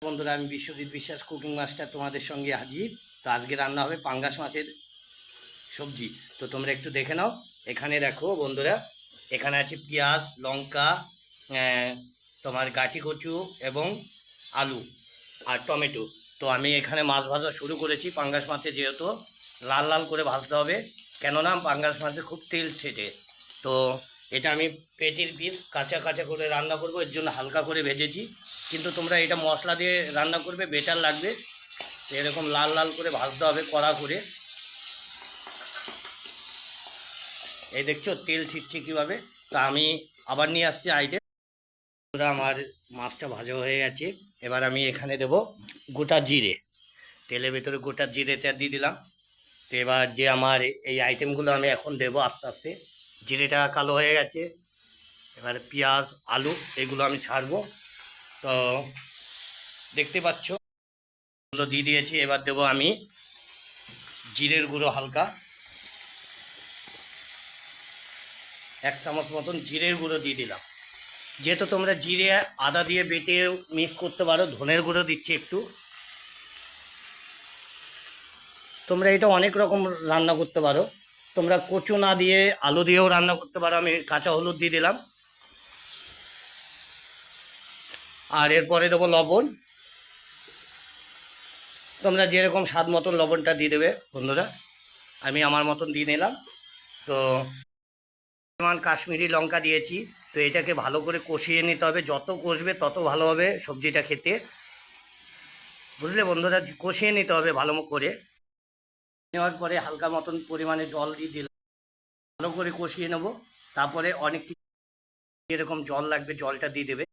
বন্ধুরা, আমি বিশ্বজিৎ বিশ্বাস কুকিং মাস্টার তোমাদের সঙ্গে হাজির। তো আজকে রান্না হবে পাঙ্গাস মাছের সবজি। তো তোমরা একটু দেখে নাও। এখানে দেখো বন্ধুরা, এখানে আছে পেঁয়াজ, লঙ্কা, তোমার গাঁটি কচু এবং আলু আর টমেটো। তো আমি এখানে মাছ ভাজা শুরু করেছি। পাঙ্গাস মাছে যেহেতু লাল লাল করে ভাজতে হবে, কেননা পাঙ্গাস মাছে খুব তেল ছেটে। তো এটা আমি পেটির পিস কাঁচা কাঁচা করে রান্না করব, এর জন্য হালকা করে ভেজেছি। কিন্তু তোমরা এটা মশলা দিয়ে রান্না করবে, বেটার লাগবে। এরকম লাল লাল করে ভাজতে হবে কড়া করে। এই দেখছো তেল ছিটছে কীভাবে। তা আমি আবার নিয়ে আসছি আইটেম। আমার মাছটা ভাজা হয়ে গেছে। এবার আমি এখানে দেব গোটা জিরে। তেলের ভেতরে গোটা জিরেটা দিয়ে দিলাম। তো এবার যে আমার এই আইটেমগুলো আমি এখন দেবো আস্তে আস্তে। জিরেটা কালো হয়ে গেছে। এবার পেঁয়াজ, আলু এগুলো আমি ছাড়বো। তো দেখতে পাচ্ছ এগুলো দিয়ে দিয়েছি। এবার দেবো আমি জিরের গুঁড়ো হালকা 1 চামচ মতন জিরের গুঁড়ো দিয়ে দিলাম। যেহেতু তোমরা জিরে আদা দিয়ে বেটে মিক্স করতে পারো, ধনের গুঁড়ো দিচ্ছি একটু। তোমরা এটা অনেক রকম রান্না করতে পারো। তোমরা কচু না দিয়ে আলু দিয়েও রান্না করতে পারো। আমি কাঁচা হলুদ দিয়ে দিলাম। আর এরপরে দেবো লবণ। তোমরা যেরকম স্বাদ মতন লবণটা দিয়ে দেবে বন্ধুরা। আমি আমার মতন দিয়ে নিলাম। তো পরিমাণ কাশ্মীরি লঙ্কা দিয়েছি। তো এটাকে ভালো করে কষিয়ে নিতে হবে। যত কষবে তত ভালো হবে সবজিটা খেতে, বুঝলে বন্ধুরা। কষিয়ে নিতে হবে ভালো করে। নেওয়ার পরে হালকা মতন পরিমাণে জল দিয়ে দিলাম। ভালো করে কষিয়ে নেব। তারপরে অনেকটি যেরকম জল লাগবে জলটা দিয়ে দেবে।